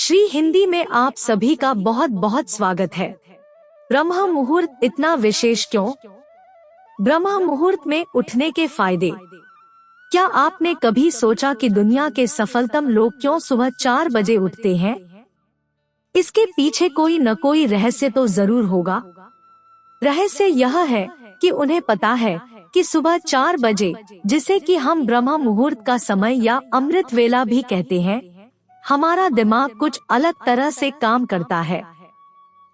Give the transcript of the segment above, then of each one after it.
श्री हिंदी में आप सभी का बहुत बहुत स्वागत है। ब्रह्म मुहूर्त इतना विशेष क्यों? ब्रह्म मुहूर्त में उठने के फायदे। क्या आपने कभी सोचा कि दुनिया के सफलतम लोग क्यों सुबह 4 बजे उठते हैं? इसके पीछे कोई न कोई रहस्य तो जरूर होगा। रहस्य यह है कि उन्हें पता है कि सुबह 4 बजे, जिसे कि हम ब्रह्म मुहूर्त का समय या अमृत वेला भी कहते हैं, हमारा दिमाग कुछ अलग तरह से काम करता है।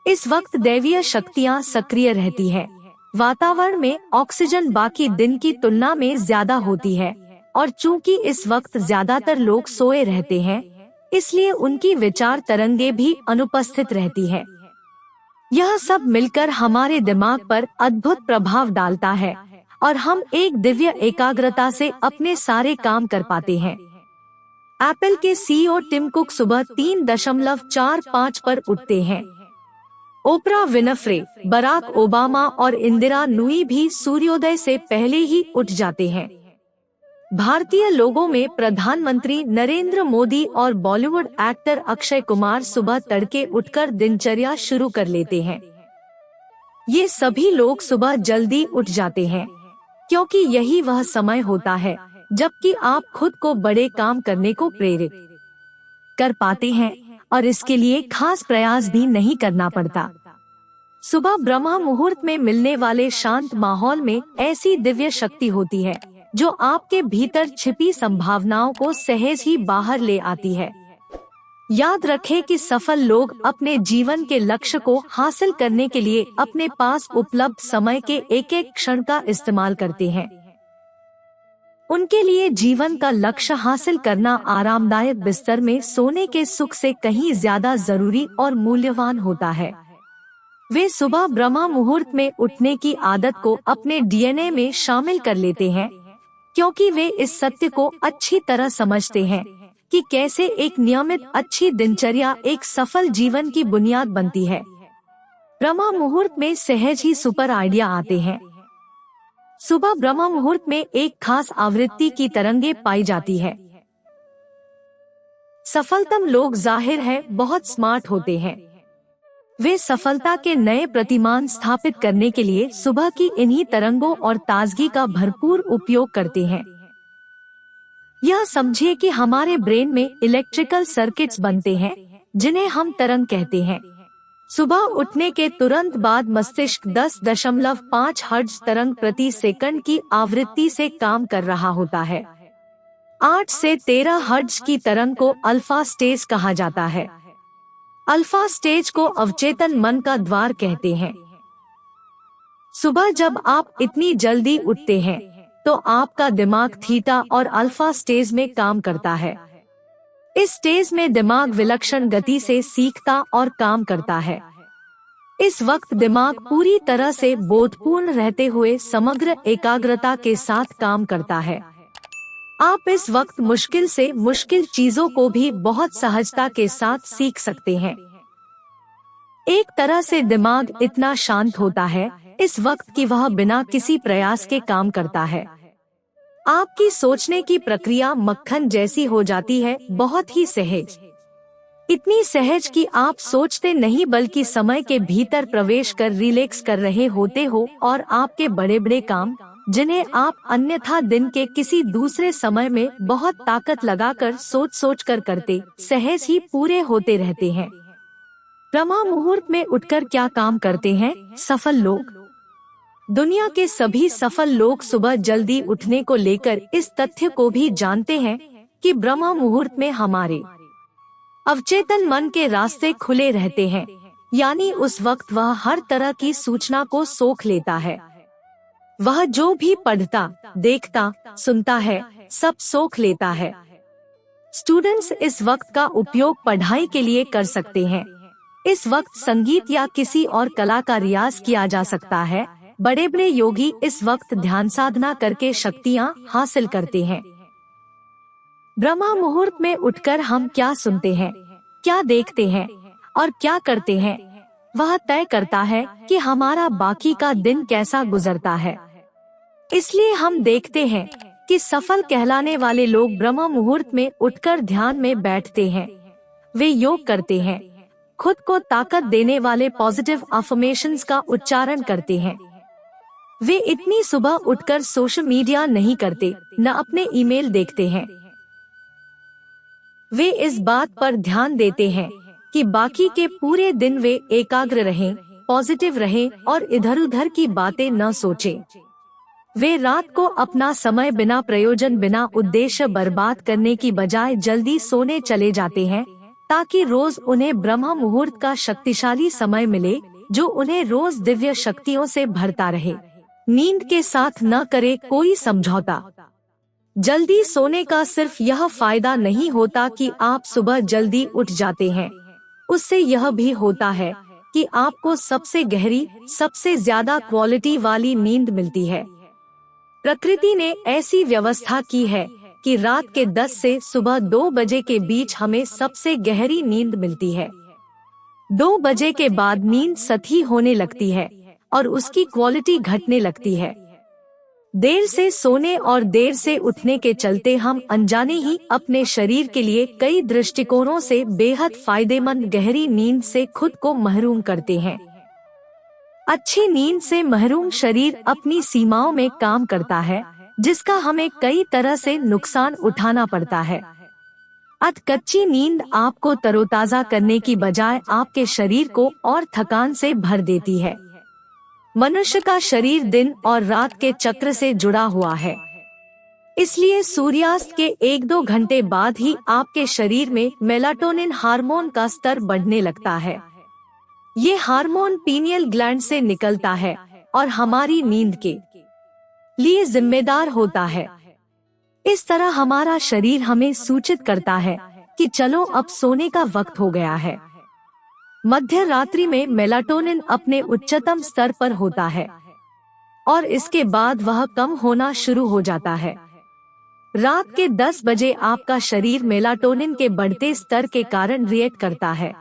इस वक्त दैवीय शक्तियाँ सक्रिय रहती है। वातावरण में ऑक्सीजन बाकी दिन की तुलना में ज्यादा होती है और चूंकि इस वक्त ज्यादातर लोग सोए रहते हैं, इसलिए उनकी विचार तरंगे भी अनुपस्थित रहती है। यह सब मिलकर हमारे दिमाग पर अद्भुत प्रभाव डालता है और हम एक दिव्य एकाग्रता से अपने सारे काम कर पाते हैं। एप्पल के सीईओ टिम कुक सुबह 3.45 पर उठते हैं। ओपरा विनफ्रे, बराक ओबामा और इंदिरा नूई भी सूर्योदय से पहले ही उठ जाते हैं। भारतीय लोगों में प्रधानमंत्री नरेंद्र मोदी और बॉलीवुड एक्टर अक्षय कुमार सुबह तड़के उठकर दिनचर्या शुरू कर लेते हैं। ये सभी लोग सुबह जल्दी उठ जाते हैं क्योंकि यही वह समय होता है जबकि आप खुद को बड़े काम करने को प्रेरित कर पाते हैं और इसके लिए खास प्रयास भी नहीं करना पड़ता। सुबह ब्रह्म मुहूर्त में मिलने वाले शांत माहौल में ऐसी दिव्य शक्ति होती है जो आपके भीतर छिपी संभावनाओं को सहज ही बाहर ले आती है। याद रखें कि सफल लोग अपने जीवन के लक्ष्य को हासिल करने के लिए अपने पास उपलब्ध समय के एक एक क्षण का इस्तेमाल करते हैं। उनके लिए जीवन का लक्ष्य हासिल करना आरामदायक बिस्तर में सोने के सुख से कहीं ज्यादा जरूरी और मूल्यवान होता है। वे सुबह ब्रह्म मुहूर्त में उठने की आदत को अपने डीएनए में शामिल कर लेते हैं क्योंकि वे इस सत्य को अच्छी तरह समझते हैं कि कैसे एक नियमित अच्छी दिनचर्या एक सफल जीवन की बुनियाद बनती है। ब्रह्म मुहूर्त में सहज ही सुपर आइडिया आते हैं। सुबह ब्रह्म मुहूर्त में एक खास आवृत्ति की तरंगे पाई जाती है। सफलतम लोग जाहिर है बहुत स्मार्ट होते हैं। वे सफलता के नए प्रतिमान स्थापित करने के लिए सुबह की इन्हीं तरंगों और ताजगी का भरपूर उपयोग करते हैं। यह समझिए कि हमारे ब्रेन में इलेक्ट्रिकल सर्किट्स बनते हैं जिन्हें हम तरंग कहते हैं। सुबह उठने के तुरंत बाद मस्तिष्क 10.5 हर्ट्ज तरंग प्रति सेकंड की आवृत्ति से काम कर रहा होता है। 8 से 13 हर्ट्ज की तरंग को अल्फा स्टेज कहा जाता है। अल्फा स्टेज को अवचेतन मन का द्वार कहते हैं। सुबह जब आप इतनी जल्दी उठते हैं तो आपका दिमाग थीटा और अल्फा स्टेज में काम करता है। इस स्टेज में दिमाग विलक्षण गति से सीखता और काम करता है। इस वक्त दिमाग पूरी तरह से बोधपूर्ण रहते हुए समग्र एकाग्रता के साथ काम करता है। आप इस वक्त मुश्किल से मुश्किल चीजों को भी बहुत सहजता के साथ सीख सकते हैं। एक तरह से दिमाग इतना शांत होता है इस वक्त कि वह बिना किसी प्रयास के काम करता है। आपकी सोचने की प्रक्रिया मक्खन जैसी हो जाती है, बहुत ही सहज। इतनी सहज कि आप सोचते नहीं बल्कि समय के भीतर प्रवेश कर रिलैक्स कर रहे होते हो और आपके बड़े बड़े काम, जिन्हें आप अन्यथा दिन के किसी दूसरे समय में बहुत ताकत लगाकर सोच कर करते, सहज ही पूरे होते रहते हैं। ब्रह्म मुहूर्त में उठकर क्या काम करते हैं सफल लोग? दुनिया के सभी सफल लोग सुबह जल्दी उठने को लेकर इस तथ्य को भी जानते हैं कि ब्रह्म मुहूर्त में हमारे अवचेतन मन के रास्ते खुले रहते हैं, यानी उस वक्त वह हर तरह की सूचना को सोख लेता है। वह जो भी पढ़ता, देखता, सुनता है, सब सोख लेता है। स्टूडेंट्स इस वक्त का उपयोग पढ़ाई के लिए कर सकते हैं। इस वक्त संगीत या किसी और कला का रियाज किया जा सकता है। बड़े बड़े योगी इस वक्त ध्यान साधना करके शक्तियाँ हासिल करते हैं। ब्रह्म मुहूर्त में उठकर हम क्या सुनते हैं, क्या देखते हैं और क्या करते हैं, वह तय करता है कि हमारा बाकी का दिन कैसा गुजरता है। इसलिए हम देखते हैं कि सफल कहलाने वाले लोग ब्रह्म मुहूर्त में उठकर ध्यान में बैठते हैं। वे योग करते हैं, खुद को ताकत देने वाले पॉजिटिव अफर्मेशंस का उच्चारण करते हैं। वे इतनी सुबह उठकर सोशल मीडिया नहीं करते, न अपने ईमेल देखते हैं। वे इस बात पर ध्यान देते हैं कि बाकी के पूरे दिन वे एकाग्र रहें, पॉजिटिव रहें और इधर उधर की बातें न सोचें। वे रात को अपना समय बिना प्रयोजन, बिना उद्देश्य बर्बाद करने की बजाय जल्दी सोने चले जाते हैं, ताकि रोज उन्हें ब्रह्म मुहूर्त का शक्तिशाली समय मिले, जो उन्हें रोज दिव्य शक्तियों से भरता रहे। नींद के साथ न करे कोई समझौता। जल्दी सोने का सिर्फ यह फायदा नहीं होता कि आप सुबह जल्दी उठ जाते हैं, उससे यह भी होता है कि आपको सबसे गहरी, सबसे ज्यादा क्वालिटी वाली नींद मिलती है। प्रकृति ने ऐसी व्यवस्था की है कि रात के 10 से सुबह 2 बजे के बीच हमें सबसे गहरी नींद मिलती है। 2 बजे के बाद नींद सधी होने लगती है और उसकी क्वालिटी घटने लगती है। देर से सोने और देर से उठने के चलते हम अनजाने ही अपने शरीर के लिए कई दृष्टिकोणों से बेहद फायदेमंद गहरी नींद से खुद को महरूम करते हैं। अच्छी नींद से महरूम शरीर अपनी सीमाओं में काम करता है, जिसका हमें कई तरह से नुकसान उठाना पड़ता है। कच्ची नींद आपको तरोताजा करने की बजाय आपके शरीर को और थकान से भर देती है। मनुष्य का शरीर दिन और रात के चक्र से जुड़ा हुआ है, इसलिए सूर्यास्त के 1-2 घंटे बाद ही आपके शरीर में मेलाटोनिन हार्मोन का स्तर बढ़ने लगता है। ये हार्मोन पीनियल ग्लैंड से निकलता है और हमारी नींद के लिए जिम्मेदार होता है। इस तरह हमारा शरीर हमें सूचित करता है कि चलो अब सोने का वक्त हो गया है। मध्य रात्रि में मेलाटोनिन अपने उच्चतम स्तर पर होता है और इसके बाद वह कम होना शुरू हो जाता है। रात के 10 बजे आपका शरीर मेलाटोनिन के बढ़ते स्तर के कारण रिएक्ट करता है।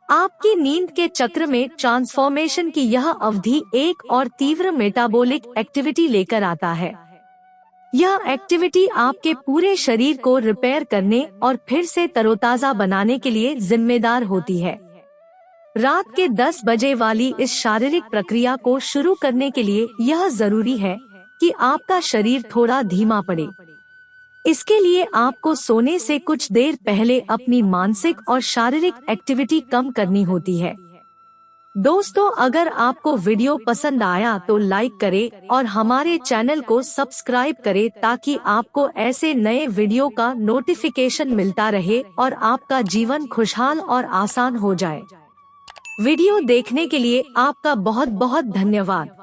आपकी नींद के चक्र में ट्रांसफॉर्मेशन की यह अवधि एक और तीव्र मेटाबॉलिक एक्टिविटी लेकर आता है। यह एक्टिविटी आपके पूरे शरीर को रिपेयर करने और फिर से तरोताजा बनाने के लिए जिम्मेदार होती है। रात के 10 बजे वाली इस शारीरिक प्रक्रिया को शुरू करने के लिए यह जरूरी है कि आपका शरीर थोड़ा धीमा पड़े। इसके लिए आपको सोने से कुछ देर पहले अपनी मानसिक और शारीरिक एक्टिविटी कम करनी होती है। दोस्तों, अगर आपको वीडियो पसंद आया तो लाइक करें और हमारे चैनल को सब्सक्राइब करें, ताकि आपको ऐसे नए वीडियो का नोटिफिकेशन मिलता रहे और आपका जीवन खुशहाल और आसान हो जाए। वीडियो देखने के लिए आपका बहुत बहुत धन्यवाद।